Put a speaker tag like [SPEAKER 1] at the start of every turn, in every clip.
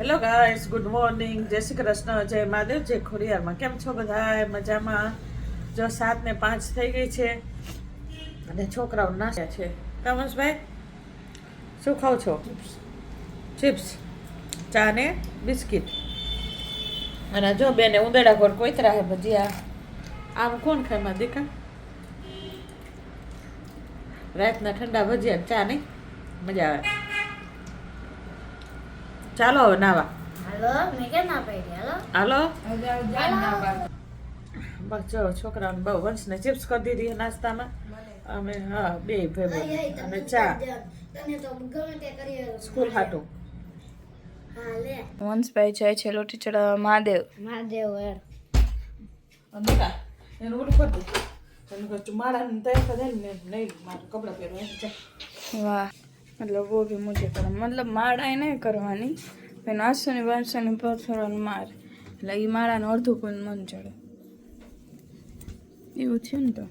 [SPEAKER 1] Hello guys, good morning, જય શ્રી કૃષ્ણ, જય મહાદેવ, જય ખોડિયારમાં. કેમ છો બધા? મજામાં? જો 7:05 થઈ ગઈ છે અને છોકરાઓ નાસ્યા છે. કમસભાઈ, શું ખાવ છો? ચિપ્સ, ચા ને બિસ્કિટ. અને જો બેને ઉંદરડા પર કોઈતરા હે ભજીયા. આમ કોણ ખાય માં દીકા? રાતના ઠંડા ભજીયા ચા નહીં મજા આવે. ચાલો હવે નાવા. હાલો. બસ જો છોકરાઓને બહુ વંશને ચિપ્સ કરી દીધી નાસ્તામાં. અમે હા બે ભાઈ અને ચા સ્કૂલ હાટું.
[SPEAKER 2] વંશભાઈ જાય છે લોટી ચડાવવા મહાદેવ.
[SPEAKER 1] અંધકા એનું ઓલું કરી દે. એનું કહું માળાને તૈયાર કરે ને નહીં મારું કપડાં પહેરવા ચા.
[SPEAKER 2] વાહ, મતલબ વો ભી મુझे करना, मतलब માળા નહીં કરવાની, પણ આસુની વાસની પરફરવાનું માર, એટલે એ માળાનું અડધું કોઈ મન ચડે એવું થયું ને. તો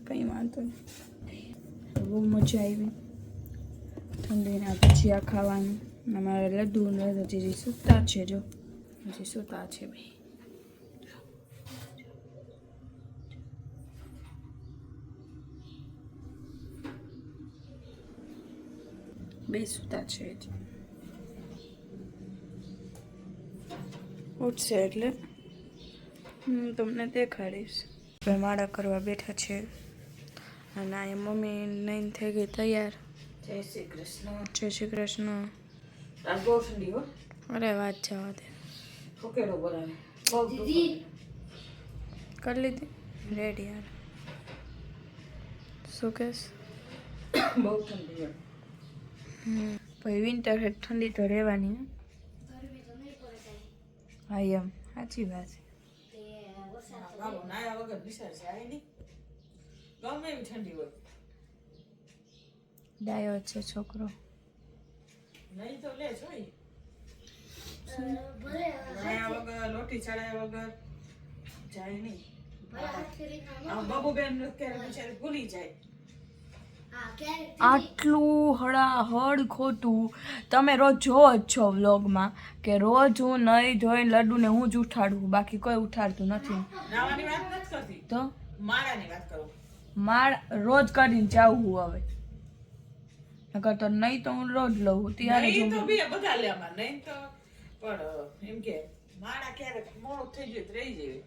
[SPEAKER 2] કંઈ વાંધો નહીં, બહુ મજા આવી ઠંડીના ભજીયા ખાવાની. અમારે લડ્ડુ ને હજી સૂતા છે, જો હજી સૂતા છે ભાઈ. બે સૂતા છે હજી. ઉઠશે એટલે હું તમને દેખાડીશ. હવે માળા કરવા બેઠા છે અને આ મમ્મી નહીં થઈ ગઈ તૈયાર.
[SPEAKER 1] જય શ્રી કૃષ્ણ.
[SPEAKER 2] જય શ્રી કૃષ્ણ.
[SPEAKER 1] આજ બહુ ઠંડી હો.
[SPEAKER 2] અરે વાત જવા દે.
[SPEAKER 1] ફોકેડો બોલાવે બહુ
[SPEAKER 2] કરી લીધી રેડી યાર. શું કહેશ?
[SPEAKER 1] બહુ ઠંડી હોય.
[SPEAKER 2] પછી વિન્ટર હે, ઠંડી તો રહેવાની. હા એમ સાચી વાત છે.
[SPEAKER 1] બાબો નાયા વગર નિશાળ જાય નહીં. ગમે એવી ઠંડી હોય.
[SPEAKER 2] ડાયો છે છોકરો.
[SPEAKER 1] નહીં તો લે જોઈ. નાયા વગર લોટી ચડાયા વગર જાય નહીં. બાબુ બેન અત્યારે બિચારી ભૂલી જાય.
[SPEAKER 2] આટલું હળાહળ ખોટું તમે રોજ જોવો જ છો વ્લોગમાં કે રોજ હું નહીં ધોઈને લડ્ડુને હું જ ઉઠાડું, બાકી કોઈ ઉઠાડતું નથી.
[SPEAKER 1] નાવાની વાત નથી કરતી,
[SPEAKER 2] તો
[SPEAKER 1] માળાની વાત કરો.
[SPEAKER 2] માળ રોજ કરીને જાઉં હું હવે, નકર તો નહીં તો હું રોજ લઉં ત્યારે
[SPEAKER 1] નહીં તો
[SPEAKER 2] જ.
[SPEAKER 1] બી બધા લે આમાં. નહીં તો પણ એમ કે માળા ક્યારેક મોડું થઈ ગયું તો રહી જાય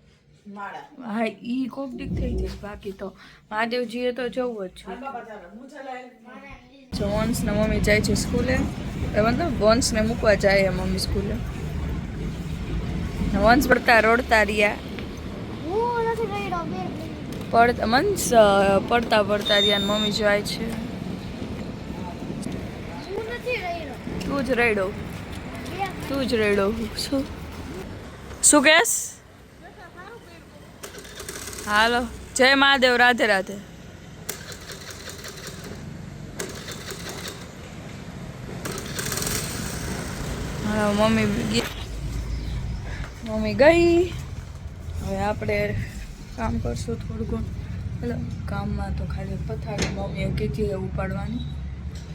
[SPEAKER 1] માળા.
[SPEAKER 2] હા ઈ કોક દીક થઈ જાય, બાકી તો મહાદેવજીએ તો જવું જ છે.
[SPEAKER 1] હાલ બાબા તારા હું ચલાય.
[SPEAKER 2] જો વંશને મમ્મી જાય છે સ્કૂલે, મતલબ વંશને મૂકવા જાય મમ્મી સ્કૂલે. વંશ પડતા રોડતા રહ્યા, વંશ પડતા પડતા રહ્યા ને મમ્મી જાય છે. તું જ રેડો, તું જ રેડો. શું કહેશ? હાલો, જય મહાદેવ, રાધે રાધે. હા મમ્મી ગઈ. હવે આપણે કામ કરશું થોડું ઘણું. એટલે કામમાં તો ખાલી પથારી મમ્મીએ કીધી એ ઉપાડવાની,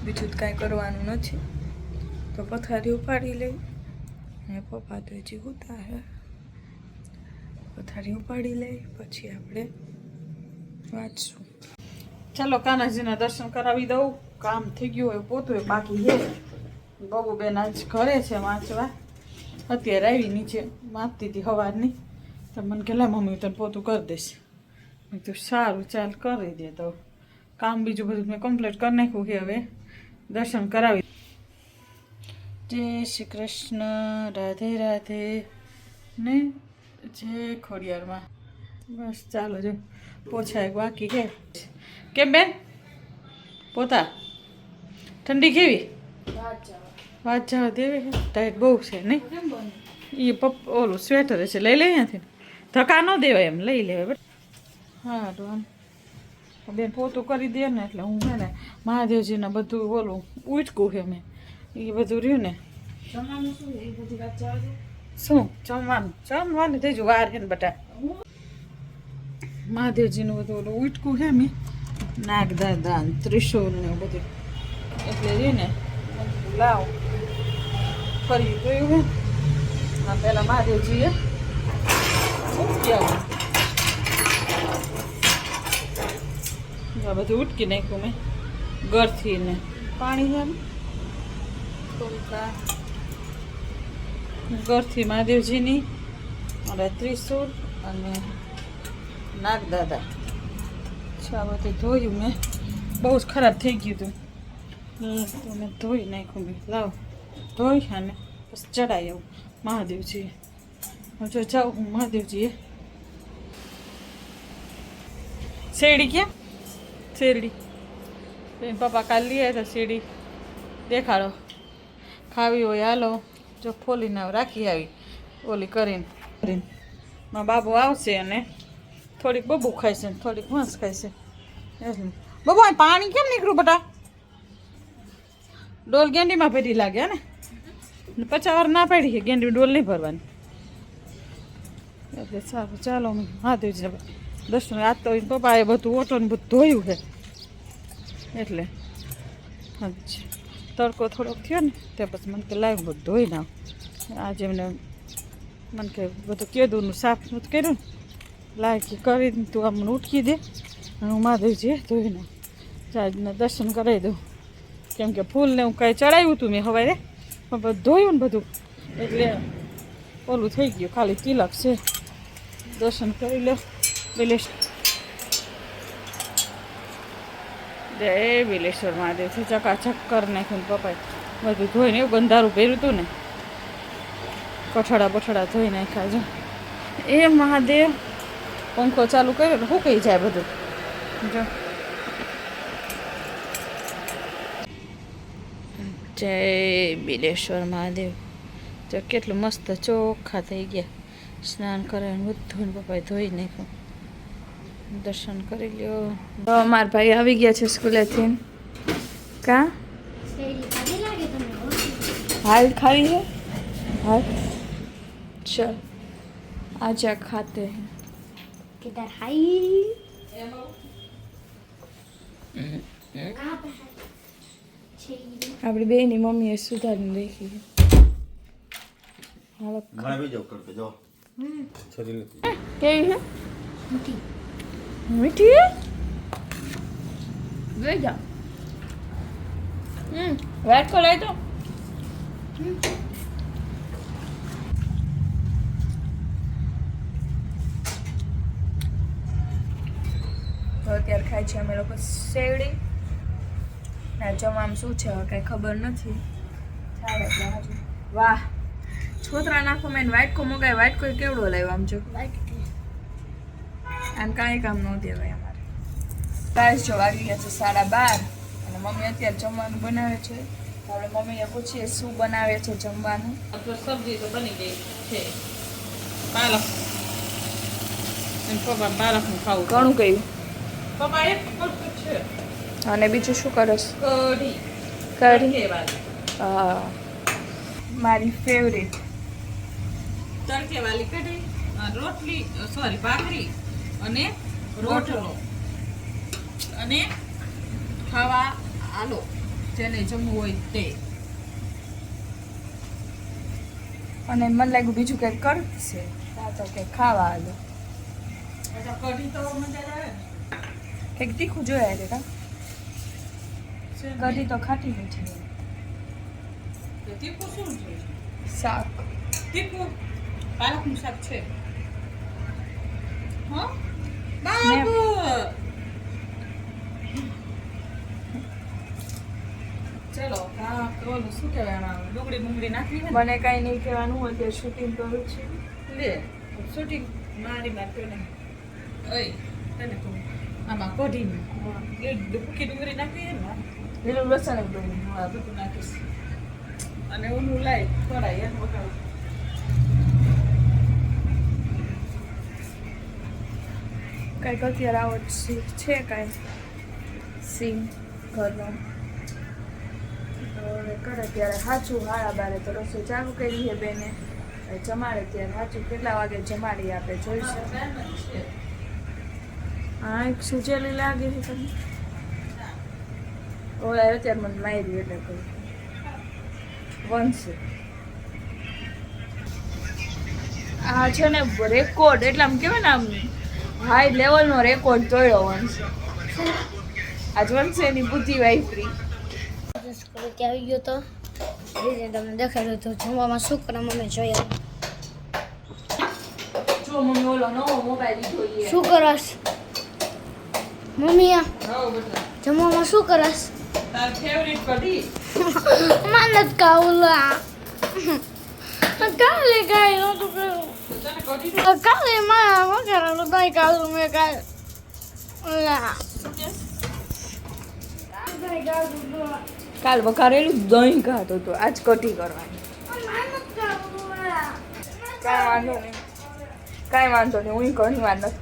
[SPEAKER 2] બીજું જ કાંઈ કરવાનું નથી. તો પથારી ઉપાડી લઈ અને પપ્પા તો હજી ઉતા હે. પથારી ઉપાડી લઈ પછી આપણે વાંચશું.
[SPEAKER 1] ચાલો કાનાજીના દર્શન કરાવી દઉં. કામ થઈ ગયું હોય પોતું બાકી છે. બાબુ બેન આજ ઘરે છે વાંચવા. અત્યારે આવી નીચે વાંચતી હતી સવારની. તો મને કે લા મમ્મી તને પોતું કરી દઈશ. મેં કીધું સારું ચાલ કરી દે. તો કામ બીજું બધું મેં કમ્પ્લીટ કરી નાખ્યું કે હવે દર્શન કરાવી. જય શ્રી કૃષ્ણ, રાધે રાધે ને જય ખોડિયારમાં. બસ ચાલો જો પોછા એક બાકી છે. કેમ બેન પોતા ઠંડી કેવી? વાત જવા દેવી છે. ટાઈટ બહુ છે નહીં? એ ઓલું સ્વેટર છે, લઈ લે અહીંયાથી. ધક્કા ન દેવાય એમ લઈ લેવાય. હા તો આમ બેન પોતું કરી દે ને એટલે હું છે ને મહાદેવજીને બધું ઓલું ઉચકું છે મેં એ બધું રહ્યું ને. શું જમવાનું થઈ ગયું? વાર છે ને બટા. મહાદેવજીનું બધું ઓલું ઉચકું છે મેં, નાગદાદા ત્રિશુલ ને બધું એટલે રહ્યું ને લાવ કર્યું જોયું હે આ પેલા મહાદેવજીએ ઉટકી આવું આ બધું ઉટકી નાખ્યું મેં ઘરથી ને પાણી છે ને થોડીક ઘરથી મહાદેવજીની અને ત્રિશુલ અને નાગદાદા આ બધું ધોયું મેં બહુ જ ખરાબ થઈ ગયું હતું તો મેં ધોઈ નાખ્યું મેં લાવ ધોઈ અને પછી ચડાવી આવું મહાદેવજીએ જો જાઉં હું મહાદેવજીએ શેરડી ક્યાં શેરડી પપ્પા કાલ લઈ આવ્યા હતા શેરડી દેખાડો ખાવી હોય હાલો જો ફોલીને રાખી આવી ઓલી કરીને મારા બાબુ આવશે અને થોડીક બબુ ખાય છે થોડીક મસ્ત ખાય છે એટલે બબુ અહીં પાણી કેમ નીકળ્યું બટા ડોલ ગેંડીમાં ભરી લાગે ને 50 વાર ના પાડી છે ગેંડી ડોલ નહીં ભરવાની એટલે સારું ચાલો અમે મહાદેવજી દર્શન આજ તો પપ્પાએ બધું ઓટો ને બધું ધોયું છે એટલે અચ્છા તડકો થોડોક થયો ને તે પછી મને કે લાવ બધું ધોઈ નાખ આજે એમને મને કે બધું કેદુનું સાફ નથી કર્યું ને લાવ કે કરીને તું આમ ઉઠી દે અને હું મહાદેવજી ધોઈ નાખ ચાજને દર્શન કરાવી દઉં કેમ કે ફૂલને હું કાંઈ ચડાવ્યું હતું મેં સવારે પણ બધું ધોયું ને બધું એટલે ઓલું થઈ ગયું ખાલી તિલક છે દર્શન કરી લો જય બિલેશ્વર મહાદેવથી ચકાચક કરી નાખ્યું પપ્પાએ બધું ધોઈને એવું બંધારું પહેર્યું હતું ને કઠડા બઠડા ધોઈ નાખ્યા જો એ મહાદેવ પંખો ચાલુ કર્યો તો શું કહી જાય બધું જો જય બિલેશ્વર મહાદેવ જો કેટલું મસ્ત ચોખ્ખા થઈ ગયા સ્નાન કરે બધું પપ્પાએ ધોઈ નાખ્યું દર્શન કરી લ્યો તો મારા ભાઈ આવી ગયા છે સ્કૂલેથી કા હાલ ખાવી है हाल चल आजा खाते हैं
[SPEAKER 3] किधर हाई
[SPEAKER 2] આપણી બેની મમ્મીએ સુધારીને રાખી હાલો કેવી છે મીઠી લઈ જા વાટ કો લઈ તો અત્યારે ખાય છે અમે લોકો શેરડી ના જમવામાં શું છે હવે કાંઈ ખબર નથી ચાલે એટલે હજુ વાહ છોતરા નાખો મેં વાટકો મગાય વાટકો કેવડો લાવ્યો આમ જો આમ કાંઈ કામ ન દેવાય અમારે તાસ જો વાગી ગયા છે 12:30 અને મમ્મી અત્યારે જમવાનું બનાવે છે આપણે મમ્મીને પૂછીએ શું બનાવે છે જમવાનું
[SPEAKER 1] સબ્જી તો બની ગઈ છે પાલક પપ્પા પાલકનું ખાવું
[SPEAKER 2] ઘણું કહ્યું
[SPEAKER 1] પપ્પા એક પડતું છે
[SPEAKER 2] અને બીજું શું કરસ
[SPEAKER 1] કઢી
[SPEAKER 2] કઢી હા મારી ફેવરેટ
[SPEAKER 1] તડકેવાળી કઢી રોટલી સોરી ભાખરી અને રોટલો અને ખાવા આલો જેને જમવું હોય તે
[SPEAKER 2] અને મને લાગ્યું બીજું કંઈક કરશે તો કે ખાવા આલો
[SPEAKER 1] કઢી તો મજા આવે ને
[SPEAKER 2] કંઈક તીખું જોયા રે કા કઢી તો ખાટી મીઠી
[SPEAKER 1] તો તીખું શું છે
[SPEAKER 2] શાક
[SPEAKER 1] તીખું પાલકનું શાક છે હા
[SPEAKER 2] મેં-
[SPEAKER 1] બાબુ ચલો હા ઓલું શું કહેવાય આમાં ડુંગળી નાખવી ને
[SPEAKER 2] મને કાંઈ નહીં કહેવાનું હોય તે શૂટિંગ કરું છું
[SPEAKER 1] લે શૂટિંગ મારી મારતો ને ઓય તને કહું આમાં કઢી ડુબકી ડુંગળી નાખવી ને
[SPEAKER 2] લીલું લસણ એકદમ
[SPEAKER 1] હા બધું નાખીશ અને ઓલું લાય થોડાય એમ વગાડું
[SPEAKER 2] કંઈક અત્યારે આવો છે કાંઈ સીન ઘરનો તો હવે કરે ત્યારે સાચું 12:30 તો રસોઈ ચાલુ કરી છે બેને જમાડે ત્યારે સાચું કેટલા વાગે જમાડી આપે જોઈશું હા એક સુજેલી લાગે છે તમને ઓલા અત્યારે મને માર્યું એટલે કહ્યું વંશે આ છે ને રેકોર્ડ એટલે આમ કહેવાય ને આમ હાઈ લેવલનો રેકોર્ડ તોડ્યો વંશ. આજ વંશે એની બુદ્ધિ વાપરી.
[SPEAKER 3] સ્કૂલેથી આવી ગયો તો રીઝે તમને દેખાડ્યું હતું જમવામાં શું કરે મમ્મી જોયા
[SPEAKER 2] જો મમ્મી ઓલો નવો મોબાઈલ લીધો ઈ.
[SPEAKER 3] શું કરસ મમ્મી આ
[SPEAKER 1] હો બેટા
[SPEAKER 3] જમવામાં શું કરસ
[SPEAKER 1] તાર ફેવરિટ કઢી
[SPEAKER 3] માનત કાવલા કાલે કાઈ નતું કર્યું
[SPEAKER 1] તને કઢી
[SPEAKER 3] કાલે મારા વઘારેલું દહીં કાઢું મેં કાલે લા
[SPEAKER 2] કાલ વઘારેલું દહીં ખાતો હતો આજ કઢી કરવાની. કાંઈ વાંધો નહીં હું ઘણી વાર નથી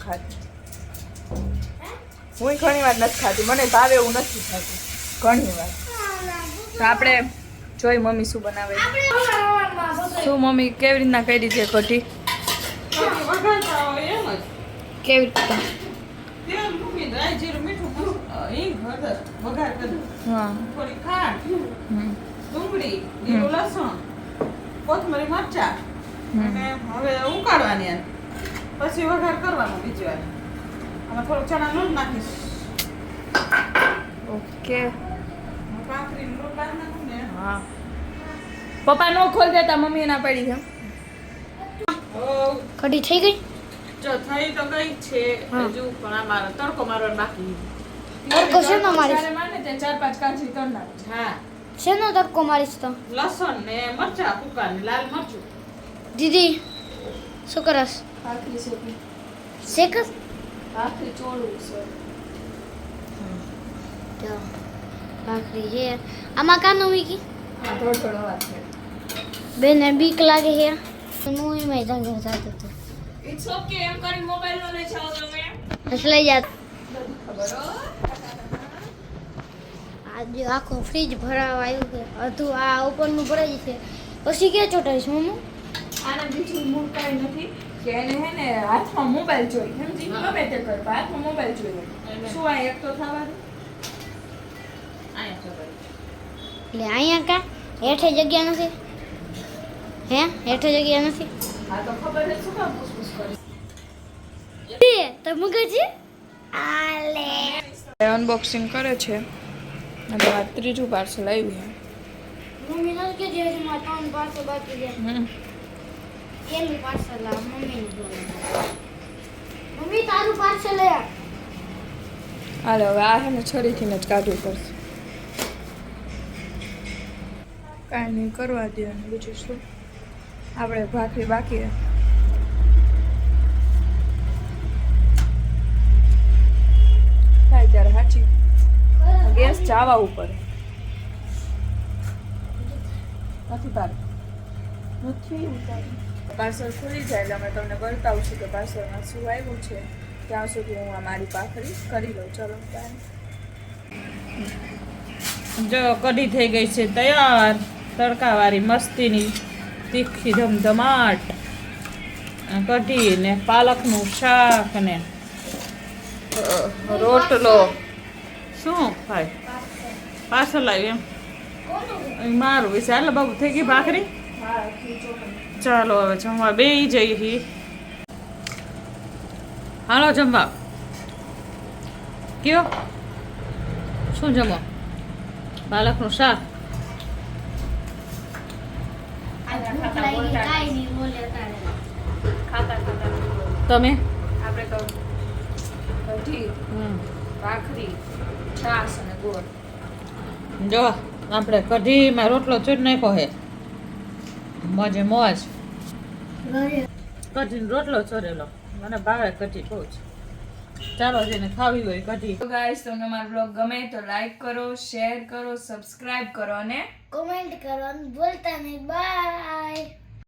[SPEAKER 2] ખાતી. મને ભાવે એવું નથી ખાતું ઘણી વાર. તો આપણે જોઈ મમ્મી શું બનાવે છે. શું મમ્મી કેવી રીતના કરી છે કઢી?
[SPEAKER 1] વઘારતા હોય એમ જ
[SPEAKER 2] કેવી રીતના?
[SPEAKER 1] તેલ મૂકી રાઈ જીરું મીઠું હિંગ હળદર વઘાર કરી
[SPEAKER 2] હા.
[SPEAKER 1] થોડી ખાંડ
[SPEAKER 2] હમ.
[SPEAKER 1] ડુંગળી લીલું લસણ કોથમરી મરચાં અને હવે ઉકાળવાની આને. પછી વઘાર કરવાનો બીજી વાર આમાં થોડું ચણા લોટ નાખીશ
[SPEAKER 2] ઓકે.
[SPEAKER 1] કાકરીનો લોટ બાર નાખું ને
[SPEAKER 2] હા. પપ્પા નો ખોલ દેતા મમ્મી ના પડી છે.
[SPEAKER 3] કઢી થઈ ગઈ
[SPEAKER 1] જો થઈ તો ગઈ છે હજુ પણ આ મારો તડકો મારવાનો બાકી
[SPEAKER 3] તડકો શેનો મારીશ
[SPEAKER 2] જ્યારે માને તે 4-5 કાચી તળ નાખ.
[SPEAKER 1] હા
[SPEAKER 3] શેનો તડકો મારીશ તો
[SPEAKER 1] લસણ ને મરચાં કુકા ને લાલ મરચું
[SPEAKER 3] દીદી શું કરસ
[SPEAKER 2] ભાખરી શેકી.
[SPEAKER 3] શેકસ
[SPEAKER 2] ભાખરી ચોળું છે.
[SPEAKER 3] તો ભાખરી છે આમાં કાનો વીકી
[SPEAKER 2] હા થોડો અવાજ છે.
[SPEAKER 3] બેને બીક લાગે છે હું એમાં જંગલ થતો હતો
[SPEAKER 2] ઇટ્સ ઓકે એમ કરી મોબાઈલ નો લઈ જાઓ તમે.
[SPEAKER 3] બસ લઈ જા
[SPEAKER 2] ખબર હો.
[SPEAKER 3] આજે આખો ફ્રીજ ભરાવા આવ્યું છે અધું આ ઉપરનું ભરાય છે પછી ક્યાં ચોટાડીશ મમ્મી
[SPEAKER 2] આને બીજું મૂળ કાંઈ નથી કે એને હે ને હાથમાં મોબાઈલ જોઈ સમજી ગમે તે કર પણ હાથમાં મોબાઈલ જોઈ શું આ એક તો થવા દે.
[SPEAKER 1] અહીંયા ખબર
[SPEAKER 3] એટલે અહીંયા કા હેઠે જગ્યા નથી હે હેઠે જગ્યા નથી
[SPEAKER 2] હા તો ખબર છે શું કામ પૂછપૂછ કરી.
[SPEAKER 3] તો મગજ આલે
[SPEAKER 2] અનબોક્સિંગ કરે છે અને આ ત્રીજું પાર્સલ આવ્યું છે.
[SPEAKER 3] મમ્મી નથી કે જે માં ત્રણ પાર્સલ બાકી છે એનું પાર્સલ આ મમ્મી મમ્મી તારું પાર્સલ લે
[SPEAKER 2] હાલો હવે આ છે ને છરીથી જ કાઢવું પડશે. કાંઈ નહીં કરવા દે અને બીજું શું આપણે ભાખરી બાકી છે. થાય ત્યારે સાચી ગેસ ચાવા ઉપર નથી તાર નથી ઉતારી. પાર્સલ ખુલી જાય એટલે અમે તમને બતાવું છું કે પાર્સલમાં શું આવ્યું છે. ત્યાં સુધી હું આ મારી ભાખરી કરી લઉં. ચલો બાય.
[SPEAKER 1] જો કઢી થઈ ગઈ છે તૈયાર તડકાવાળી મસ્તીની તીખી ધમધમાટ કઢી ને પાલકનું શાક ને રોટલો શું ભાઈ પાર્સલ આવ્યું એમ મારું વિશે હાલ બાબુ થઈ ગઈ ભાખરી ચાલો હવે જમવા બેસી જઈએ હાલો જમવા કયો શું જમો પાલકનું શાક તમે
[SPEAKER 2] આપણે તો કઢી ભાખરી છાશ અને ગોળ.
[SPEAKER 1] જો આપણે કઢીમાં રોટલો ચૂટ નાખ્યો હે મોજે મોજ કઢીનો રોટલો ચોરેલો મને ભાવે કઢી બહુ જ ચાલો જેને ખાવી હોય કઢી.
[SPEAKER 2] તો ગાઈસ તમને મારો બ્લોગ ગમે તો લાઈક કરો, શેર કરો, સબસ્ક્રાઇબ કરો અને
[SPEAKER 3] કોમેન્ટ કરવાનું ભૂલતા નહીં બાય.